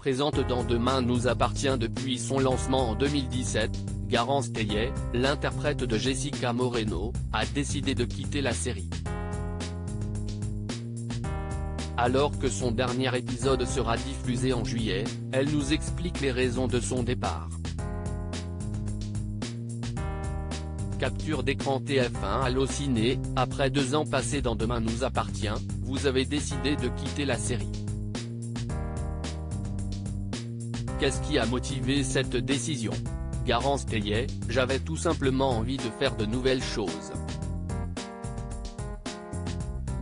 présente dans Demain nous appartient depuis son lancement en 2017, Garance Taillet, l'interprète de Jessica Moreno, a décidé de quitter la série. Alors que son dernier épisode sera diffusé en juillet, elle nous explique les raisons de son départ. Capture d'écran TF1 Allociné, après 2 ans passés dans Demain nous appartient, vous avez décidé de quitter la série. Qu'est-ce qui a motivé cette décision? Garance Taillet, j'avais tout simplement envie de faire de nouvelles choses.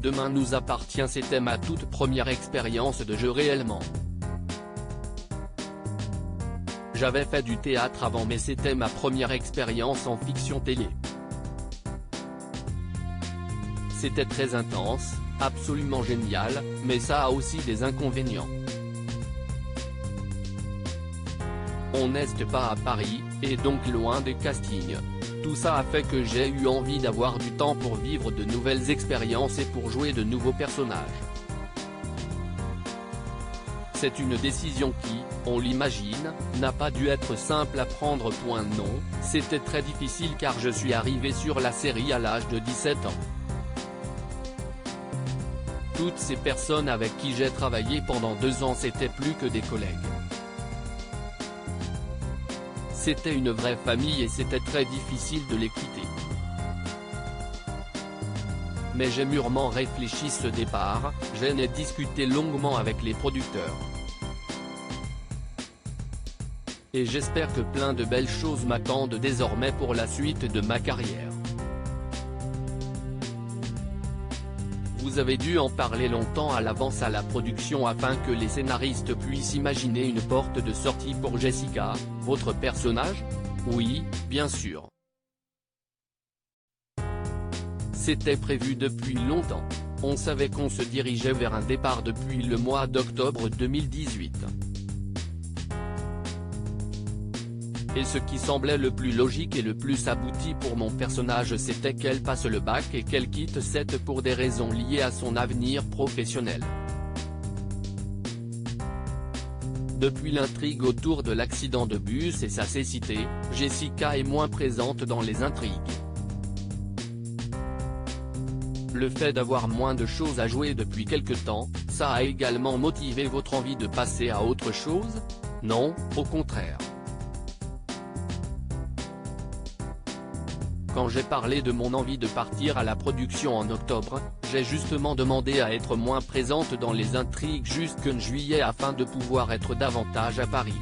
Demain nous appartient, c'était ma toute première expérience de jeu réellement. J'avais fait du théâtre avant mais c'était ma première expérience en fiction télé. C'était très intense, absolument génial, mais ça a aussi des inconvénients. On n'est pas à Paris, et donc loin des castings. Tout ça a fait que j'ai eu envie d'avoir du temps pour vivre de nouvelles expériences et pour jouer de nouveaux personnages. C'est une décision qui, on l'imagine, n'a pas dû être simple à prendre. Non, c'était très difficile car je suis arrivé sur la série à l'âge de 17 ans. Toutes ces personnes avec qui j'ai travaillé pendant 2 ans c'était plus que des collègues. C'était une vraie famille et c'était très difficile de les quitter. Mais j'ai mûrement réfléchi ce départ, j'en ai discuté longuement avec les producteurs. Et j'espère que plein de belles choses m'attendent désormais pour la suite de ma carrière. Vous avez dû en parler longtemps à l'avance à la production afin que les scénaristes puissent imaginer une porte de sortie pour Jessica, votre personnage? Oui, bien sûr. C'était prévu depuis longtemps. On savait qu'on se dirigeait vers un départ depuis le mois d'octobre 2018. Et ce qui semblait le plus logique et le plus abouti pour mon personnage c'était qu'elle passe le bac et qu'elle quitte cette pour des raisons liées à son avenir professionnel. Depuis l'intrigue autour de l'accident de bus et sa cécité, Jessica est moins présente dans les intrigues. Le fait d'avoir moins de choses à jouer depuis quelque temps, ça a également motivé votre envie de passer à autre chose? Non, au contraire. Quand j'ai parlé de mon envie de partir à la production en octobre, j'ai justement demandé à être moins présente dans les intrigues jusqu'en juillet afin de pouvoir être davantage à Paris.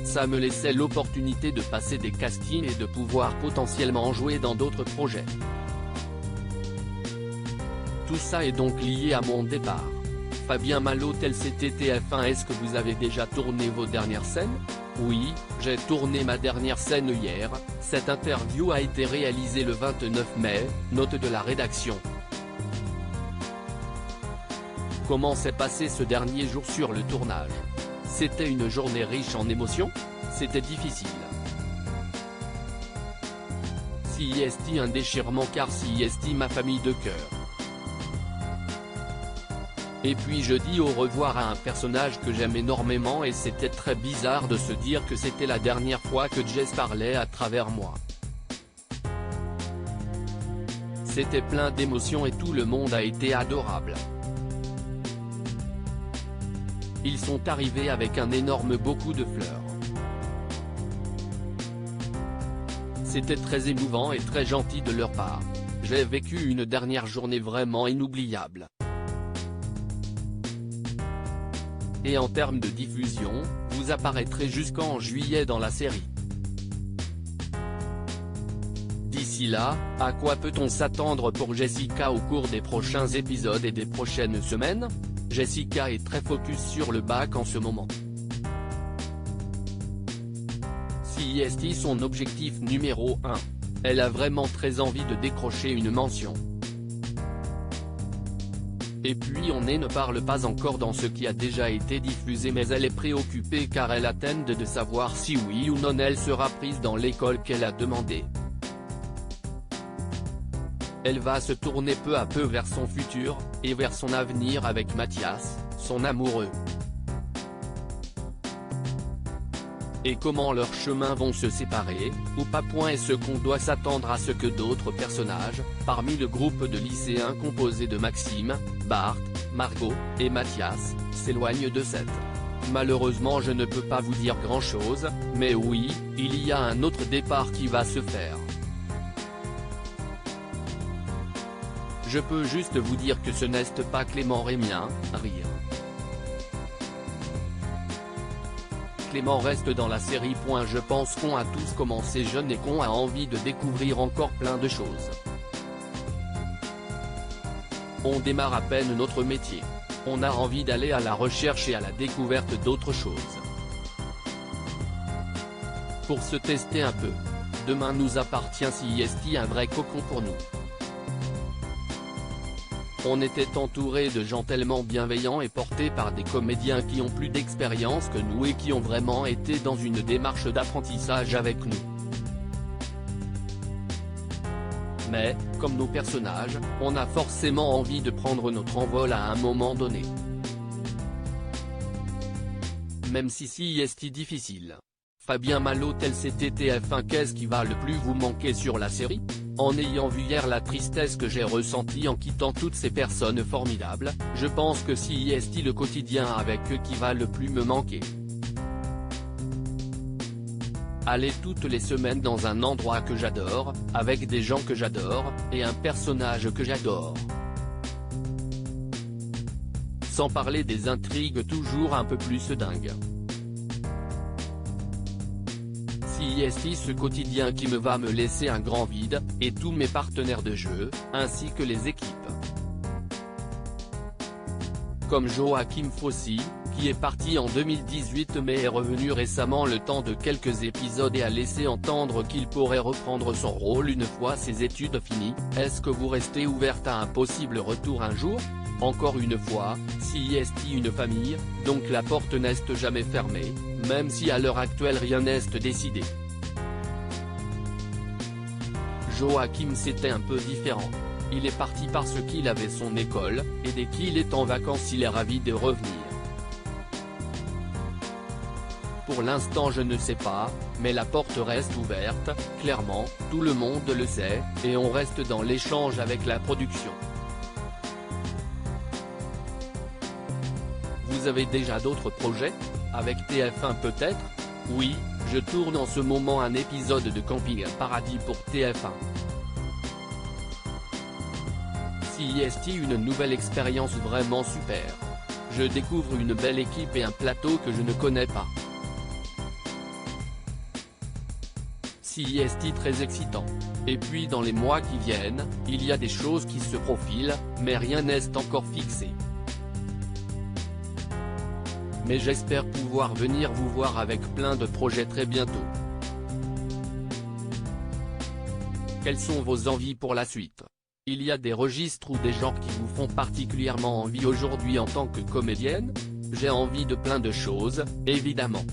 Ça me laissait l'opportunité de passer des castings et de pouvoir potentiellement jouer dans d'autres projets. Tout ça est donc lié à mon départ. Fabien Malo TLC TF1 Est-ce que vous avez déjà tourné vos dernières scènes? Oui, j'ai tourné ma dernière scène hier, cette interview a été réalisée le 29 mai, note de la rédaction. Comment s'est passé ce dernier jour sur le tournage? C'était une journée riche en émotions? C'était difficile. CIST un déchirement car CIST ma famille de cœur. Et puis je dis au revoir à un personnage que j'aime énormément et c'était très bizarre de se dire que c'était la dernière fois que Jess parlait à travers moi. C'était plein d'émotions et tout le monde a été adorable. Ils sont arrivés avec un énorme beaucoup de fleurs. C'était très émouvant et très gentil de leur part. J'ai vécu une dernière journée vraiment inoubliable. Et en termes de diffusion, vous apparaîtrez jusqu'en juillet dans la série. D'ici là, à quoi peut-on s'attendre pour Jessica au cours des prochains épisodes et des prochaines semaines? Jessica est très focus sur le bac en ce moment. CIST son objectif numéro 1. Elle a vraiment très envie de décrocher une mention. Et puis on ne parle pas encore dans ce qui a déjà été diffusé mais elle est préoccupée car elle attend de savoir si oui ou non elle sera prise dans l'école qu'elle a demandé. Elle va se tourner peu à peu vers son futur, et vers son avenir avec Mathias, son amoureux. Et comment leurs chemins vont se séparer, ou pas. Est-ce qu'on doit s'attendre à ce que d'autres personnages, parmi le groupe de lycéens composé de Maxime, Bart, Margot, et Mathias, s'éloignent de cette? Malheureusement je ne peux pas vous dire grand chose, mais oui, il y a un autre départ qui va se faire. Je peux juste vous dire que ce n'est pas Clément Rémien, rire. Clément reste dans la série. Je pense qu'on a tous commencé jeune et qu'on a envie de découvrir encore plein de choses. On démarre à peine notre métier. On a envie d'aller à la recherche et à la découverte d'autres choses. Pour se tester un peu. Demain nous appartient. CIST un vrai cocon pour nous. On était entouré de gens tellement bienveillants et portés par des comédiens qui ont plus d'expérience que nous et qui ont vraiment été dans une démarche d'apprentissage avec nous. Mais, comme nos personnages, on a forcément envie de prendre notre envol à un moment donné. Même si CIST difficile. Fabien Malo tel c'était TF1. Qu'est-ce qui va le plus vous manquer sur la série? En ayant vu hier la tristesse que j'ai ressentie en quittant toutes ces personnes formidables, je pense que CIST le quotidien avec eux qui va le plus me manquer. Aller toutes les semaines dans un endroit que j'adore, avec des gens que j'adore, et un personnage que j'adore. Sans parler des intrigues toujours un peu plus dingues. CIST ce quotidien qui me va me laisser un grand vide, et tous mes partenaires de jeu, ainsi que les équipes. Comme Joachim Fossi, qui est parti en 2018 mais est revenu récemment le temps de quelques épisodes et a laissé entendre qu'il pourrait reprendre son rôle une fois ses études finies. Est-ce que vous restez ouverte à un possible retour un jour? Encore une fois, CIST une famille, donc la porte n'est jamais fermée, même si à l'heure actuelle rien n'est décidé. Joachim c'était un peu différent. Il est parti parce qu'il avait son école, et dès qu'il est en vacances il est ravi de revenir. Pour l'instant je ne sais pas, mais la porte reste ouverte, clairement, tout le monde le sait, et on reste dans l'échange avec la production. Vous avez déjà d'autres projets? Avec TF1 peut-être? Oui, je tourne en ce moment un épisode de Camping Paradis pour TF1. CIST une nouvelle expérience vraiment super. Je découvre une belle équipe et un plateau que je ne connais pas. CIST très excitant. Et puis dans les mois qui viennent, il y a des choses qui se profilent, mais rien n'est encore fixé. Mais j'espère pouvoir venir vous voir avec plein de projets très bientôt. Quelles sont vos envies pour la suite? Il y a des registres ou des genres qui vous font particulièrement envie aujourd'hui en tant que comédienne? J'ai envie de plein de choses, évidemment.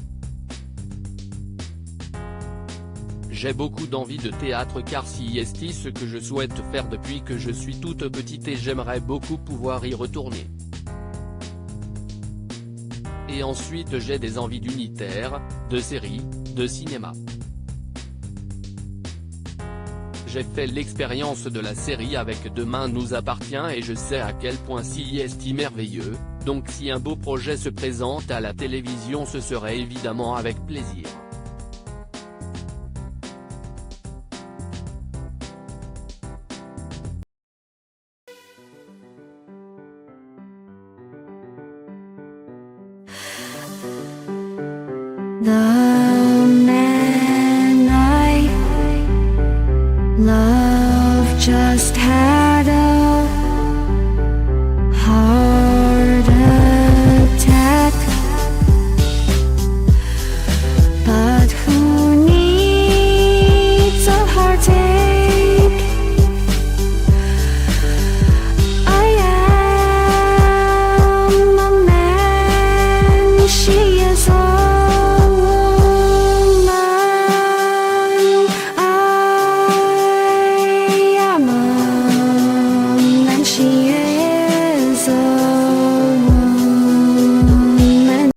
J'ai beaucoup d'envie de théâtre car CIST ce que je souhaite faire depuis que je suis toute petite et j'aimerais beaucoup pouvoir y retourner. Et ensuite j'ai des envies d'unitaires, de séries, de cinéma. J'ai fait l'expérience de la série avec Demain nous appartient et je sais à quel point CIST est merveilleux, donc si un beau projet se présente à la télévision ce serait évidemment avec plaisir. 나